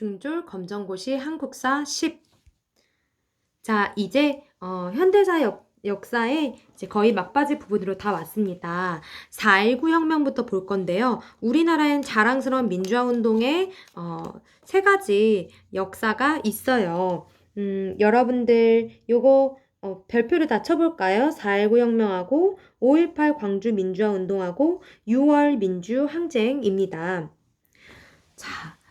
중졸 검정고시 한국사 10. 자, 이제 현대사 역사에 이제 거의 막바지 부분으로 다 왔습니다. 4.19 혁명부터 볼 건데요. 우리나라엔 자랑스러운 민주화 운동의 세 가지 역사가 있어요. 여러분들 요거 별표를 다 쳐볼까요? 4.19 혁명하고 5.18 광주 민주화 운동하고 6월 민주 항쟁입니다. 자,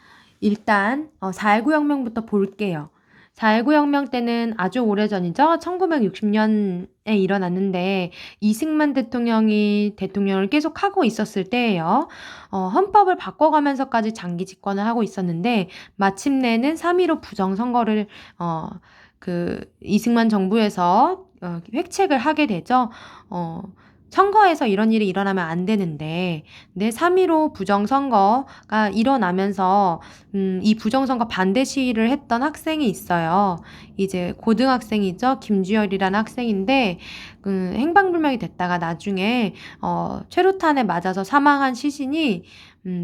일단 4.19 혁명부터 볼게요. 4.19 혁명 때는 아주 오래전이죠. 1960년에 일어났는데 이승만 대통령이 대통령을 계속 하고 있었을 때예요. 헌법을 바꿔가면서까지 장기 집권을 하고 있었는데 마침내는 3.15 부정선거를 이승만 정부에서 획책을 하게 되죠. 선거에서 이런 일이 일어나면 안 되는데, 3.15 부정선거가 일어나면서, 이 부정선거 반대 시위를 했던 학생이 있어요. 이제 고등학생이죠. 김주열이라는 학생인데, 행방불명이 됐다가 나중에, 최루탄에 맞아서 사망한 시신이,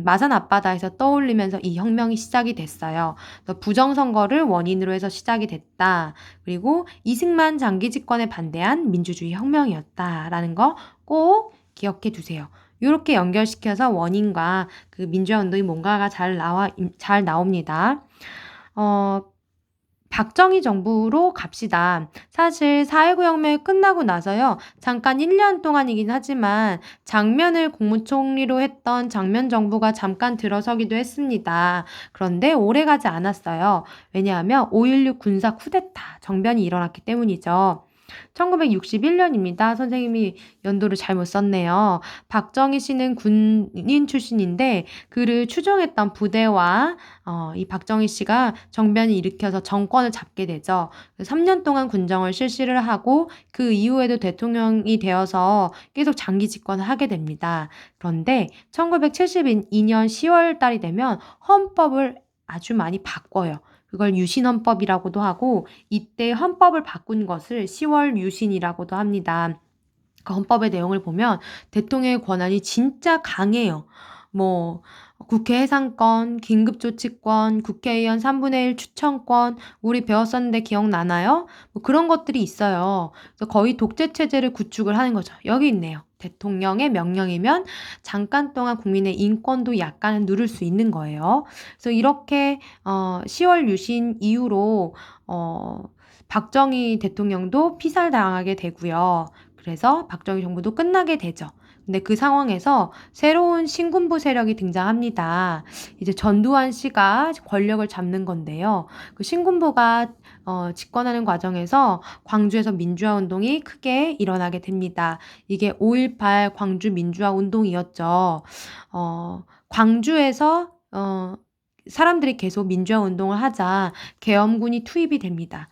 마산 앞바다에서 떠올리면서 이 혁명이 시작이 됐어요. 부정선거를 원인으로 해서 시작이 됐다. 그리고 이승만 장기 집권에 반대한 민주주의 혁명이었다라는 거 꼭 기억해 두세요. 이렇게 연결시켜서 원인과 그 민주화 운동이 뭔가가 잘 나옵니다. 박정희 정부로 갑시다. 사실 4.19 혁명이 끝나고 나서요. 잠깐 1년 동안이긴 하지만 장면을 국무총리로 했던 장면 정부가 잠깐 들어서기도 했습니다. 그런데 오래가지 않았어요. 왜냐하면 5.16 군사 쿠데타 정변이 일어났기 때문이죠. 1961년입니다. 선생님이 연도를 잘못 썼네요. 박정희 씨는 군인 출신인데 그를 추종했던 부대와 이 박정희 씨가 정변을 일으켜서 정권을 잡게 되죠. 3년 동안 군정을 실시를 하고 그 이후에도 대통령이 되어서 계속 장기 집권을 하게 됩니다. 그런데 1972년 10월 달이 되면 헌법을 아주 많이 바꿔요. 그걸 유신헌법이라고도 하고 이때 헌법을 바꾼 것을 10월 유신이라고도 합니다. 그 헌법의 내용을 보면 대통령의 권한이 진짜 강해요. 국회 해산권, 긴급조치권, 국회의원 3분의 1 추천권, 우리 배웠었는데 기억나나요? 그런 것들이 있어요. 그래서 거의 독재체제를 구축을 하는 거죠. 여기 있네요. 대통령의 명령이면 잠깐 동안 국민의 인권도 약간은 누를 수 있는 거예요. 그래서 이렇게 10월 유신 이후로 박정희 대통령도 피살당하게 되고요. 그래서 박정희 정부도 끝나게 되죠. 근데 그 상황에서 새로운 신군부 세력이 등장합니다. 이제 전두환 씨가 권력을 잡는 건데요. 그 신군부가 집권하는 과정에서 광주에서 민주화 운동이 크게 일어나게 됩니다. 이게 5.18 광주 민주화 운동이었죠. 광주에서 사람들이 계속 민주화 운동을 하자 계엄군이 투입이 됩니다.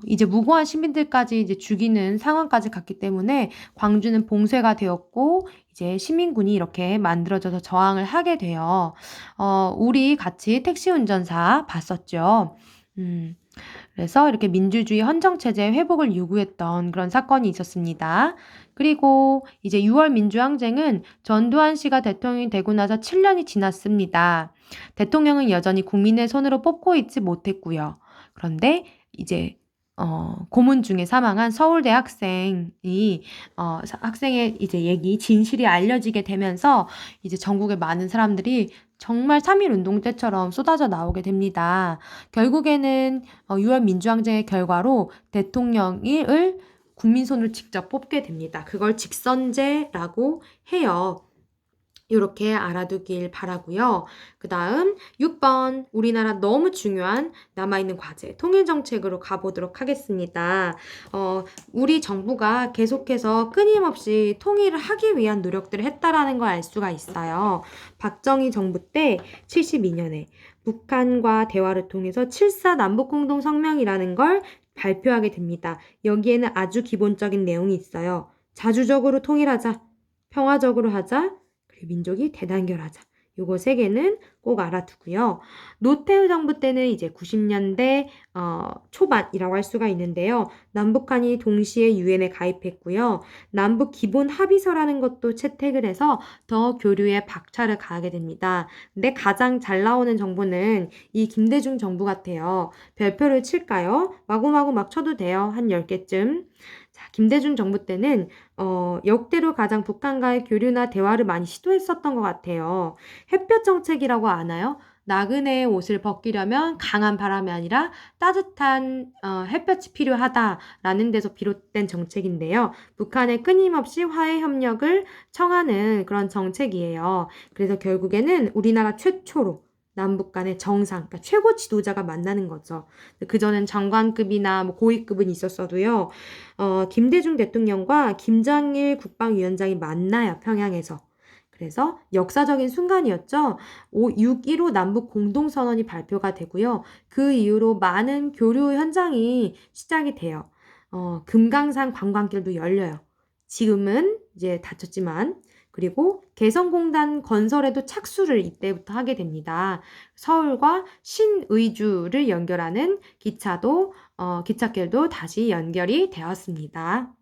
이제 무고한 시민들까지 이제 죽이는 상황까지 갔기 때문에 광주는 봉쇄가 되었고 이제 시민군이 이렇게 만들어져서 저항을 하게 돼요. 우리 같이 택시 운전사 봤었죠. 그래서 이렇게 민주주의 헌정체제 회복을 요구했던 그런 사건이 있었습니다. 그리고 이제 6월 민주항쟁은 전두환 씨가 대통령이 되고 나서 7년이 지났습니다. 대통령은 여전히 국민의 손으로 뽑고 있지 못했고요. 그런데 이제 고문 중에 사망한 서울대 학생이 학생의 이제 진실이 알려지게 되면서 이제 전국의 많은 사람들이 정말 3.1 운동 때처럼 쏟아져 나오게 됩니다. 결국에는 6월 민주항쟁의 결과로 대통령을 국민 손으로 직접 뽑게 됩니다. 그걸 직선제라고 해요. 이렇게 알아두길 바라고요. 그 다음 6번 우리나라 너무 중요한 남아있는 과제 통일정책으로 가보도록 하겠습니다. 우리 정부가 계속해서 끊임없이 통일을 하기 위한 노력들을 했다라는 걸 알 수가 있어요. 박정희 정부 때 72년에 북한과 대화를 통해서 7.4 남북공동성명이라는 걸 발표하게 됩니다. 여기에는 아주 기본적인 내용이 있어요. 자주적으로 통일하자, 평화적으로 하자, 민족이 대단결하자. 요거 세 개는 꼭 알아두고요. 노태우 정부 때는 이제 90년대 초반이라고 할 수가 있는데요. 남북한이 동시에 유엔에 가입했고요. 남북 기본 합의서라는 것도 채택을 해서 더 교류에 박차를 가하게 됩니다. 근데 가장 잘 나오는 정부는 이 김대중 정부 같아요. 별표를 칠까요? 마구마구 막 쳐도 돼요. 한 10개쯤. 자, 김대중 정부 때는 역대로 가장 북한과의 교류나 대화를 많이 시도했었던 것 같아요. 햇볕 정책이라고 아나요? 나그네의 옷을 벗기려면 강한 바람이 아니라 따뜻한 햇볕이 필요하다라는 데서 비롯된 정책인데요. 북한에 끊임없이 화해 협력을 청하는 그런 정책이에요. 그래서 결국에는 우리나라 최초로 남북 간의 정상, 그러니까 최고 지도자가 만나는 거죠. 그전엔 장관급이나 뭐 고위급은 있었어도요. 김대중 대통령과 김정일 국방위원장이 만나요, 평양에서. 그래서 역사적인 순간이었죠. 6.15 남북 공동선언이 발표가 되고요. 그 이후로 많은 교류 현장이 시작이 돼요. 금강산 관광길도 열려요. 지금은 이제 닫혔지만, 그리고 개성공단 건설에도 착수를 이때부터 하게 됩니다. 서울과 신의주를 연결하는 기차길도 다시 연결이 되었습니다.